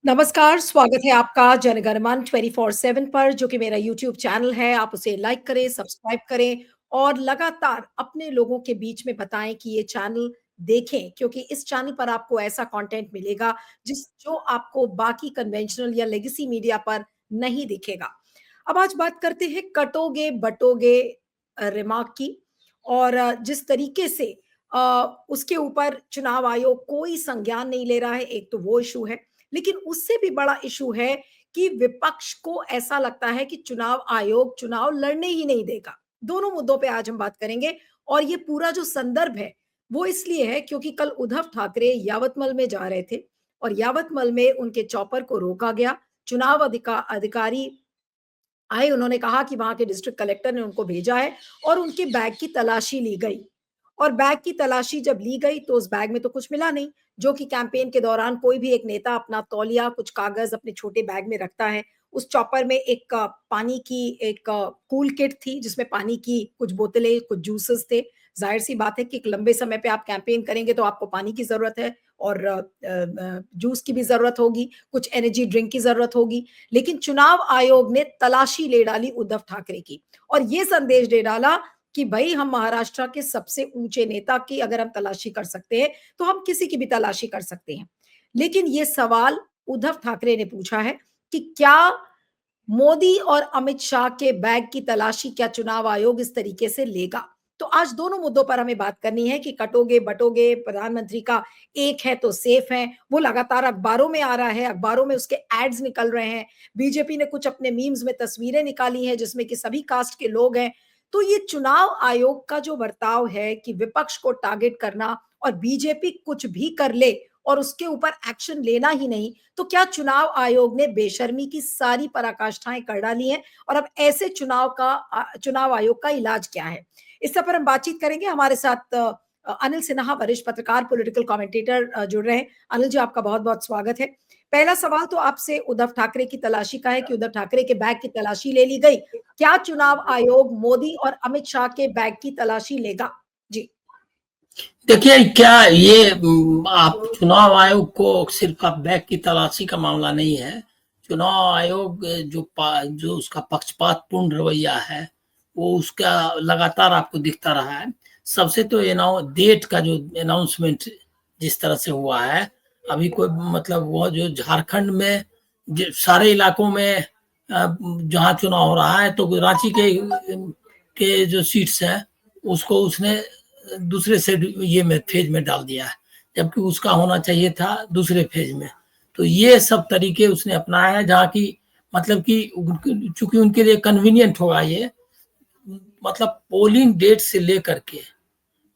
नमस्कार, स्वागत है आपका जनगणमन 24/7 पर जो कि मेरा यूट्यूब चैनल है। आप उसे लाइक करें, सब्सक्राइब करें और लगातार अपने लोगों के बीच में बताएँ कि ये चैनल देखें क्योंकि इस चैनल पर आपको ऐसा कंटेंट मिलेगा जो आपको बाकी कन्वेंशनल या लेगेसी मीडिया पर नहीं दिखेगा। अब आज बात करते हैं कटोगे-बटोगे रिमार्क की और जिस तरीके से उसके ऊपर चुनाव आयोग कोई संज्ञान नहीं ले रहा है, एक तो वो इश्यू है। लेकिन उससे भी बड़ा इश्यू है कि विपक्ष को ऐसा लगता है कि चुनाव आयोग चुनाव लड़ने ही नहीं देगा। दोनों मुद्दों पे आज हम बात करेंगे और ये पूरा जो संदर्भ है, वो इसलिए है क्योंकि कल उद्धव ठाकरे यावतमल में जा रहे थे और यावतमल में उनके चॉपर को रोका गया। चुनाव अधिकारी आए, उन्होंने कहा कि वहाँ के डिस्ट्रिक्ट कलेक्टर ने उनको भेजा है और उनके बैग की तलाशी ली गई। और बैग की तलाशी जब ली गई तो उस बैग में तो कुछ मिला नहीं, जो कि कैंपेन के दौरान कोई भी एक नेता अपना तौलिया, कुछ कागज़ अपने छोटे बैग में रखता है। उस चॉपर में एक पानी की एक कूल किट थी जिसमें पानी की कुछ बोतलें, कुछ जूसेस थे। ज़ाहिर-सी बात है कि एक लंबे समय पे आप कैंपेन करेंगे तो आपको पानी की ज़रूरत है और जूस की भी ज़रूरत होगी, कुछ एनर्जी ड्रिंक की ज़रूरत होगी। लेकिन चुनाव आयोग ने तलाशी ले डाली उद्धव ठाकरे की और ये संदेश दे डाला कि भई हम महाराष्ट्र के सबसे ऊँचे नेता की अगर हम तलाशी कर सकते हैं, तो हम किसी की भी तलाशी कर सकते हैं। लेकिन ये सवाल उद्धव ठाकरे ने पूछा है कि क्या मोदी और अमित शाह के बैग की तलाशी क्या चुनाव आयोग इस तरीके से लेगा? तो आज दोनों मुद्दों पर हमें बात करनी है कि कटोगे-बटोगे प्रधानमंत्री का एक है तो सेफ है, वो लगातार अखबारों में आ रहा है, अखबारों में उसके एड्स निकल रहे हैं। बीजेपी ने कुछ अपने मीम्स में तस्वीरें निकाली हैं जिसमें कि सभी कास्ट के लोग हैं। तो ये चुनाव आयोग का जो बर्ताव है कि विपक्ष को टारगेट करना और बीजेपी कुछ भी कर ले और उसके ऊपर एक्शन लेना ही नहीं, तो क्या चुनाव आयोग ने बेशर्मी की सारी पराकाष्ठाएँ कर डाली हैं और अब ऐसे चुनाव आयोग का इलाज क्या है? इस सब पर हम बातचीत करेंगे। हमारे साथ अनिल सिन्हा वरिष्ठ पत्रकार, पॉलिटिकल कमेंटेटर जुड़ रहे हैं। अनिल जी, आपका बहुत-बहुत स्वागत है। पहला सवाल तो आपसे उद्धव ठाकरे की तलाशी का है कि उद्धव ठाकरे के बैग की तलाशी ले ली गई। क्या चुनाव आयोग मोदी और अमित शाह के बैग की तलाशी लेगा? जी। देखिए क्या ये आप चुनाव आयोग को सिर्फ आप बैग की तलाशी का मामला नहीं है। चुनाव आयोग जो उसका पक्षपातपूर्ण रवैया है, वो उसका लगातार आपको दिखता रहा है। सबसे तो डेट का जो अनाउंसमेंट जिस तरह से हुआ है, अभी कोई मतलब वो जो झारखंड में सारे इलाकों में जहाँ चुनाव हो रहा है, तो रांची के जो सीट्स हैं, उसको उसने दूसरे से ये में फेज में डाल दिया है, जबकि उसका होना चाहिए था दूसरे फेज में। तो ये सब तरीके उसने अपनाया है, जहाँ की मतलब कि चूंकि उनके लिए कन्वीनियंट होगा ये, मतलब पोलिंग डेट से लेकर के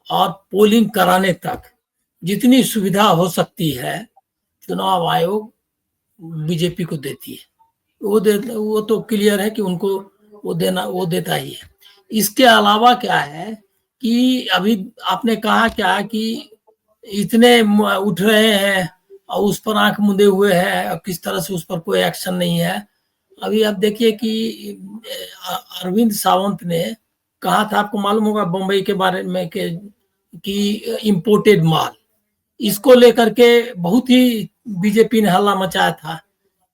और पोलिंग कराने तक जितनी सुविधा हो सकती है चुनाव आयोग बीजेपी को देती है। वो तो क्लियर है कि उनको वो देता ही है। इसके अलावा क्या है कि अभी आपने कहा क्या कि इतने उठ रहे हैं और उस पर आंख मूंदे हुए हैं और किस तरह से उस पर कोई एक्शन नहीं है। अभी आप देखिए कि अरविंद सावंत ने कहा था, आपको मालूम होगा बम्बई के बारे में कि इम्पोर्टेड माल, इसको लेकर के बहुत ही बीजेपी ने हल्ला मचाया था।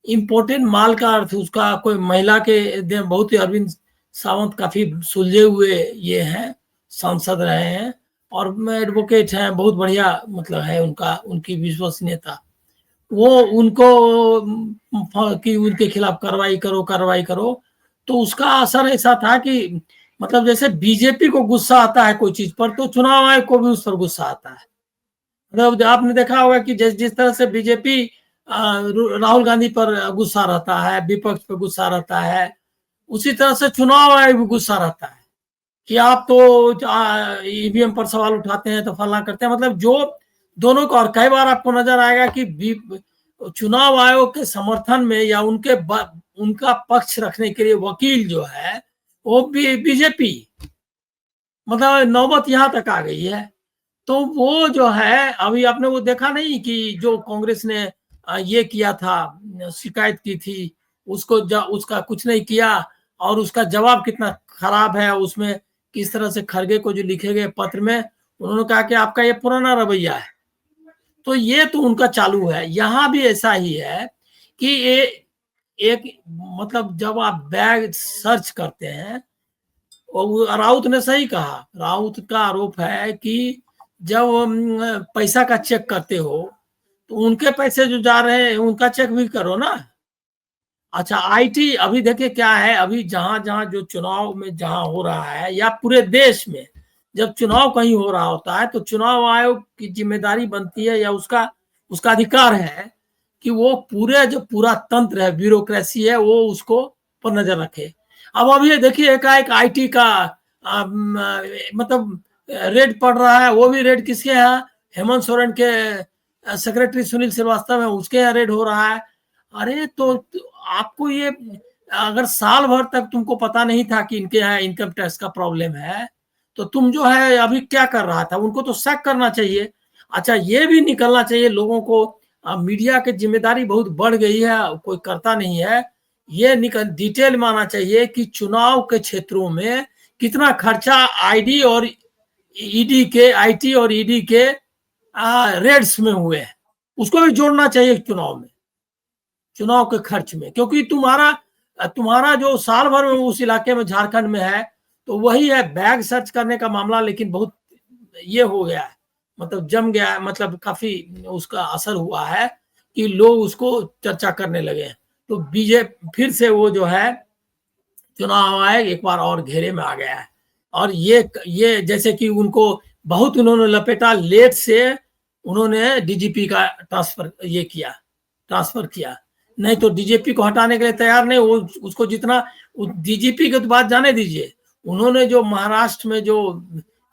इम्पोर्टेड माल का अर्थ उसका कोई महिला के बहुत ही अरविंद सावंत काफी सुलझे हुए ये हैं, सांसद रहे हैं और एडवोकेट हैं, बहुत बढ़िया मतलब है उनका, उनकी विश्वसनीयता। वो उनको कि उनके खिलाफ कार्रवाई करो, तो उसका असर ऐसा था कि मतलब जैसे बीजेपी को गुस्सा आता है कोई चीज पर, तो चुनाव आयोग को भी उस पर गुस्सा आता है। मतलब आपने देखा होगा कि जिस तरह से बीजेपी राहुल गांधी पर गुस्सा रहता है, विपक्ष पर गुस्सा रहता है, उसी तरह से चुनाव आयोग भी गुस्सा रहता है कि आप तो ईवीएम पर सवाल उठाते हैं, तो फला करते हैं। मतलब जो दोनों को, और कई बार आपको नजर आएगा कि चुनाव आयोग के समर्थन में या उनका पक्ष रखने के लिए वकील जो है वो भी बीजेपी, मतलब नौबत यहां तक आ गई है। तो वो जो है, अभी आपने वो देखा नहीं कि जो कांग्रेस ने ये किया था, शिकायत की थी, उसका कुछ नहीं किया और उसका जवाब कितना खराब है। उसमें किस तरह से खरगे को जो लिखे गए पत्र में उन्होंने कहा कि आपका ये पुराना रवैया है। तो ये तो उनका चालू है। यहाँ भी ऐसा ही है। कि ये एक मतलब जब आप बैग सर्च करते हैं, और राउत ने सही कहा, राउत का आरोप है कि जब पैसा का चेक करते हो तो उनके पैसे जो जा रहे हैं उनका चेक भी करो ना। अच्छा, आईटी अभी देखिए क्या है, अभी जहां जहां जो चुनाव में जहां हो रहा है या पूरे देश में जब चुनाव कहीं हो रहा होता है तो चुनाव आयोग की जिम्मेदारी बनती है या उसका उसका अधिकार है कि वो पूरे जो पूरा तंत्र है, ब्यूरोक्रेसी है, वो उसको पर नजर रखे। अब अभी देखिए एकाएक आईटी का मतलब रेड पड़ रहा है, वो भी रेड किसके यहाँ, हेमंत सोरेन के सेक्रेटरी सुनील श्रीवास्तव है, उसके यहाँ रेड हो रहा है। अरे तो आपको ये अगर साल भर तक तुमको पता नहीं था कि इनके यहाँ इनकम टैक्स का प्रॉब्लम है, तो तुम जो है अभी क्या कर रहा था, उनको तो शक करना चाहिए। अच्छा, ये भी निकलना चाहिए लोगों को, मीडिया की जिम्मेदारी बहुत बढ़ गई है, कोई करता नहीं है। ये निकल डिटेल में आना चाहिए कि चुनाव के क्षेत्रों में कितना खर्चा आईडी और ईडी के, आईटी और ईडी के रेड्स में हुए हैं, उसको भी जोड़ना चाहिए चुनाव में, चुनाव के खर्च में। क्योंकि तुम्हारा तुम्हारा जो साल भर में उस इलाके में झारखंड में है तो वही है बैग सर्च करने का मामला, लेकिन बहुत ये हो गया है, मतलब जम गया है, मतलब काफी उसका असर हुआ है कि लोग उसको चर्चा करने लगे हैं। तो बीजेपी फिर से वो जो है चुनाव आयोग एक बार और घेरे में आ गया है। और ये जैसे कि उनको बहुत उन्होंने लपेटा, लेट से उन्होंने डीजीपी का ट्रांसफर किया, नहीं तो डीजीपी को हटाने के लिए तैयार नहीं। वो उसको जितना डीजीपी के तो बात जाने दीजिए, उन्होंने जो महाराष्ट्र में जो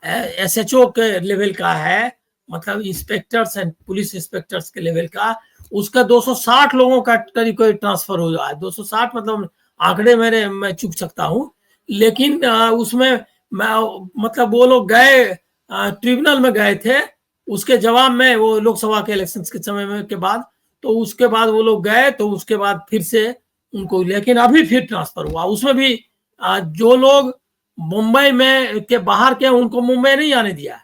एसएचओ के लेवल का है, मतलब इंस्पेक्टर्स एंड पुलिस इंस्पेक्टर्स के लेवल का, उसका 260 लोगों का करीब करीब ट्रांसफर हो रहा है। 260 मतलब आंकड़े मेरे मैं चूक सकता हूँ, लेकिन उसमें मतलब वो लोग गए ट्रिब्यूनल में गए थे, उसके जवाब में वो लोकसभा के इलेक्शन के समय में के बाद, तो उसके बाद वो लोग गए, तो उसके बाद फिर से उनको, लेकिन अभी फिर ट्रांसफर हुआ। उसमें भी जो लोग मुंबई में के बाहर के उनको मुंबई नहीं आने दिया,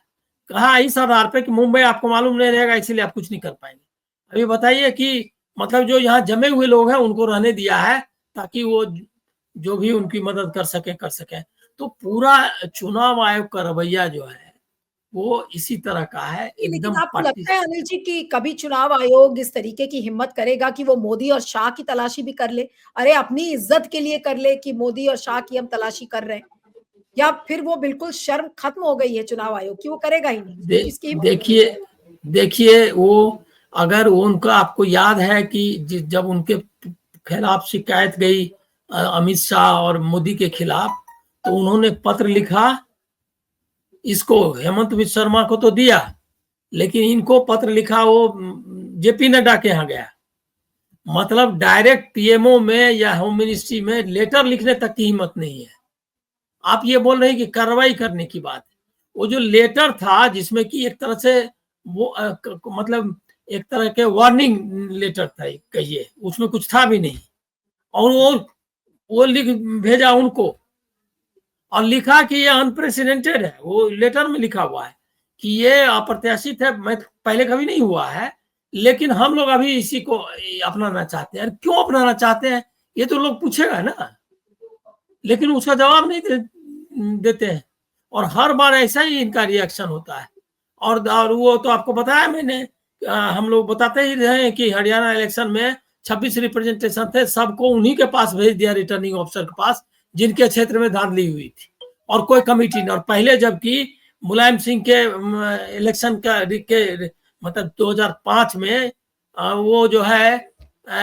कहा इस आधार पे कि मुंबई आपको मालूम नहीं रहेगा, इसीलिए आप कुछ नहीं कर पाएंगे। अभी बताइए कि मतलब जो यहाँ जमे हुए लोग हैं उनको रहने दिया है ताकि वो जो भी उनकी मदद कर सके। तो पूरा चुनाव आयोग का रवैया जो है वो इसी तरह का है, लेकिन एकदम आपको पार्टी। लगता है अनिल जी कि कभी चुनाव आयोग इस तरीके की हिम्मत करेगा कि वो मोदी और शाह की तलाशी भी कर ले? अरे अपनी इज्जत के लिए कर ले कि मोदी और शाह की हम तलाशी कर रहे हैं, या फिर वो बिल्कुल शर्म खत्म हो गई है चुनाव आयोग की, वो करेगा ही नहीं? इसकी हिम्मत नहीं है। देखिए देखिए वो, अगर उनका आपको याद है कि जब उनके खिलाफ शिकायत गई अमित शाह और मोदी के खिलाफ, तो उन्होंने पत्र लिखा, इसको हेमंत बिश्व शर्मा को तो दिया, लेकिन इनको पत्र लिखा वो जेपी नड्डा के यहाँ गया। मतलब डायरेक्ट पीएमओ में या होम मिनिस्ट्री में लेटर लिखने तक की हिम्मत नहीं है। आप ये बोल रहे हैं कि कार्रवाई करने की बात, वो जो लेटर था जिसमें कि एक तरह से वो मतलब एक तरह के वार्निंग लेटर था कहिए, उसमें कुछ था भी नहीं, और वो लिख भेजा उनको, और लिखा कि ये अनप्रेसिडेंटेड है। वो लेटर में लिखा हुआ है कि ये अप्रत्याशित है, मैं पहले कभी नहीं हुआ है, लेकिन हम लोग अभी इसी को अपनाना चाहते हैं। क्यों अपनाना चाहते हैं ये तो लोग पूछेगा ना, लेकिन उसका जवाब नहीं देते हैं, और हर बार ऐसा ही इनका रिएक्शन होता है। और वो तो आपको बताया मैंने, हम लोग बताते ही रहे कि हरियाणा इलेक्शन में 26 रिप्रेजेंटेशन थे, सबको उन्हीं के पास भेज दिया, रिटर्निंग ऑफिसर के पास, जिनके क्षेत्र में धांधली हुई थी, और कोई कमेटी नहीं। और पहले जबकि मुलायम सिंह के इलेक्शन के मतलब 2005 में वो जो है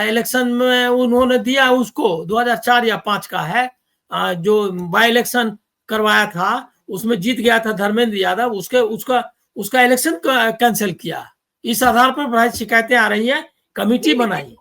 इलेक्शन में उन्होंने दिया, उसको 2004 या 5 का है, जो बाई इलेक्शन करवाया था उसमें जीत गया था धर्मेंद्र यादव, उसके उसका उसका इलेक्शन कैंसिल किया। इस आधार पर बहुत शिकायतें आ रही है, कमेटी बनाई।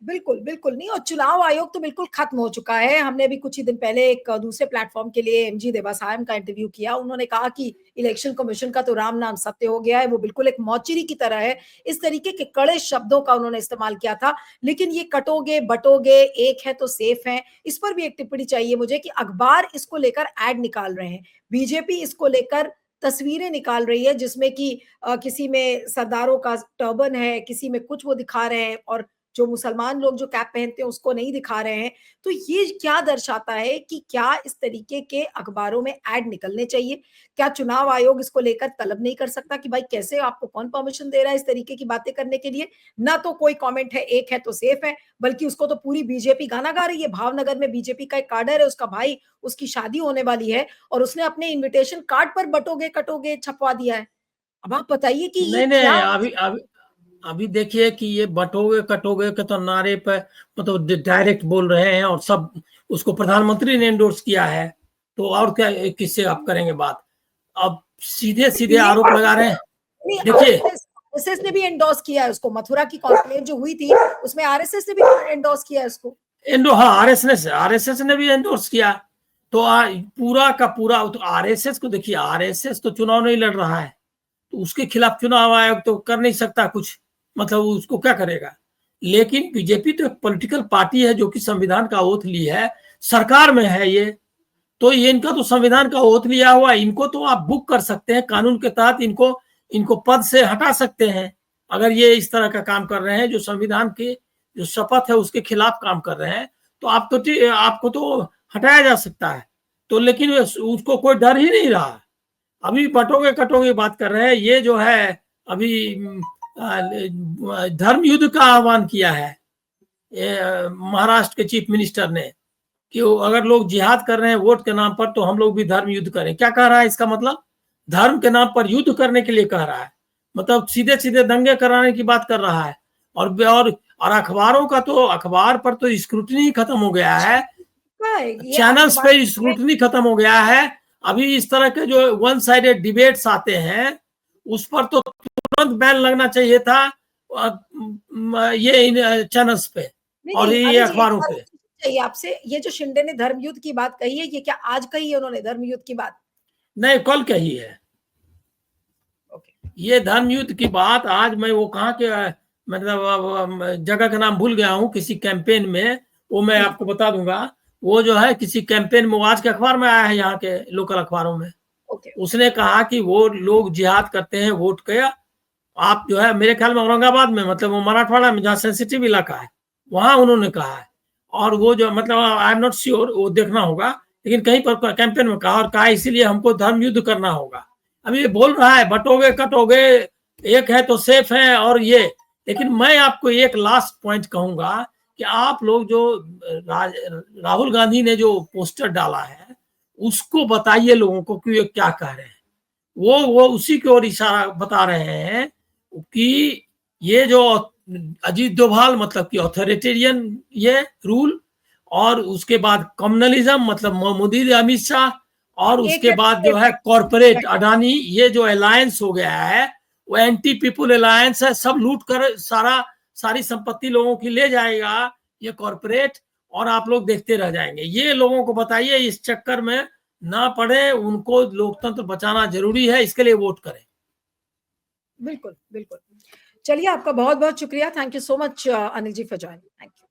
बिल्कुल, बिल्कुल नहीं, और चुनाव आयोग तो बिल्कुल खत्म हो चुका है। हमने अभी कुछ ही दिन पहले एक दूसरे प्लेटफ़ॉर्म के लिए एमजी देवासायम का इंटरव्यू किया। उन्होंने कहा कि इलेक्शन कमीशन का तो राम नाम सत्य हो गया है, वो बिल्कुल एक मौचरी की तरह है। इस तरीके के कड़े शब्दों का उन्होंने इस्तेमाल किया था। लेकिन ये कटोगे, बटोगे, एक है तो सेफ है, इस पर भी एक टिप्पणी चाहिए मुझे कि अखबार इसको लेकर ऐड निकाल रहे हैं। बीजेपी इसको लेकर तस्वीरें निकाल रही है जिसमें कि किसी में सरदारों का टर्बन है, किसी में कुछ वो दिखा रहे हैं, और जो मुसलमान लोग जो कैप पहनते हैं उसको नहीं दिखा रहे हैं। तो ये क्या दर्शाता है कि क्या इस तरीके के अखबारों में ऐड निकलने चाहिए? क्या चुनाव आयोग इसको लेकर तलब नहीं कर सकता कि भाई कैसे आपको कौन परमिशन दे रहा है इस तरीके की बातें करने के लिए? ना तो कोई कमेंट है, एक है तो सेफ है, बल्कि उसको तो पूरी बीजेपी गाना गा रही है। भावनगर में बीजेपी का एक काडर है, उसका भाई, उसकी शादी होने वाली है और उसने अपने इन्विटेशन कार्ड पर बटोगे कटोगे छपवा दिया है। अब आप बताइए कि ये नहीं नहीं, क्या। अभी देखिए कि ये बटोगे कटोगे के तो नारे पे मतलब डायरेक्ट बोल रहे हैं, और सब उसको प्रधानमंत्री ने एंडोर्स किया है, तो और क्या किससे आप करेंगे बात? अब सीधे सीधे आरोप लगा रहे हैं। देखिए, आरएसएस ने भी एंडोर्स किया है उसको। मथुरा की कॉन्क्लेव जो हुई थी उसमें आरएसएस ने भी एंडोर्स किया है उसको। हाँ, आरएसएस ने भी एंडोर्स किया। तो पूरा का पूरा, तो आरएसएस को देखिए, आरएसएस तो चुनाव नहीं लड़ रहा है, तो उसके खिलाफ चुनाव आयोग तो कर नहीं सकता कुछ, मतलब उसको क्या करेगा। लेकिन बीजेपी तो एक पॉलिटिकल पार्टी है जो कि संविधान का ओथ ली है, सरकार में है ये, तो ये इनका तो संविधान का ओथ लिया हुआ, इनको तो आप बुक कर सकते हैं कानून के तहत, इनको इनको पद से हटा सकते हैं अगर ये इस तरह का काम कर रहे हैं जो संविधान के जो शपथ है उसके खिलाफ काम कर रहे हैं, तो आपको तो हटाया जा सकता है। तो लेकिन उसको कोई डर ही नहीं रहा। अभी बटोगे कटोगे बात कर रहे हैं, ये जो है अभी धर्म युद्ध का आह्वान किया है महाराष्ट्र के चीफ मिनिस्टर ने, कि अगर लोग जिहाद कर रहे हैं वोट के नाम पर, तो हम लोग भी धर्म युद्ध करें। क्या कह रहा है इसका मतलब? धर्म के नाम पर युद्ध करने के लिए कह रहा है, मतलब सीधे सीधे दंगे कराने की बात कर रहा है। और अखबारों का तो, अखबार पर तो स्क्रूटनी खत्म हो गया है, चैनल्स पे स्क्रूटनी खत्म हो गया है। अभी इस तरह के जो वन साइडेड डिबेट्स आते हैं उस पर तो तुरंत बैन लगना चाहिए था, ये चैनल्स पे और ये अखबारों पे। चाहिए आपसे, ये जो शिंदे ने धर्म युद्ध की बात कही है, ये क्या आज कही है उन्होंने धर्म युद्ध की बात? नहीं, कल कही है। ये धर्म युद्ध की बात आज मैं वो कहाँ के मतलब जगह का नाम भूल गया हूँ, किसी कैंपेन में, वो मैं आपको बता दूंगा। वो जो है किसी कैंपेन में, आज के अखबार में आया है, यहाँ के लोकल अखबारों में। उसने कहा कि वो लोग जिहाद करते हैं वोट का। आप जो है मेरे ख्याल में औरंगाबाद में, मतलब वो मराठवाड़ा में जहाँ सेंसिटिव इलाका है, वहां उन्होंने कहा है। और वो जो मतलब आई एम नॉट श्योर, वो देखना होगा, लेकिन कहीं पर कैंपेन में कहा, और कहा इसीलिए हमको धर्म युद्ध करना होगा। अभी ये बोल रहा है बटोगे कटोगे, एक है तो सेफ है और ये। लेकिन मैं आपको एक लास्ट पॉइंट कहूंगा कि आप लोग जो राहुल गांधी ने जो पोस्टर डाला है उसको बताइए लोगों को कि ये क्या कह रहे हैं। वो उसी की ओर इशारा बता रहे हैं कि ये जो अजीत डोभाल मतलब कि ऑथोरिटेरियन ये रूल, और उसके बाद कम्युनलिज्म मतलब मोदी अमित शाह, और उसके बाद जो है कॉरपोरेट अडानी, ये जो अलायंस हो गया है वो एंटी पीपुल अलायंस है। सब लूट कर सारी संपत्ति लोगों की ले जाएगा ये कॉरपोरेट, और आप लोग देखते रह जाएंगे। ये लोगों को बताइए, इस चक्कर में ना पड़े, उनको लोकतंत्र बचाना जरूरी है, इसके लिए वोट करें। बिल्कुल बिल्कुल। चलिए, आपका बहुत बहुत शुक्रिया। Thank you so much Anil ji for joining. Thank you.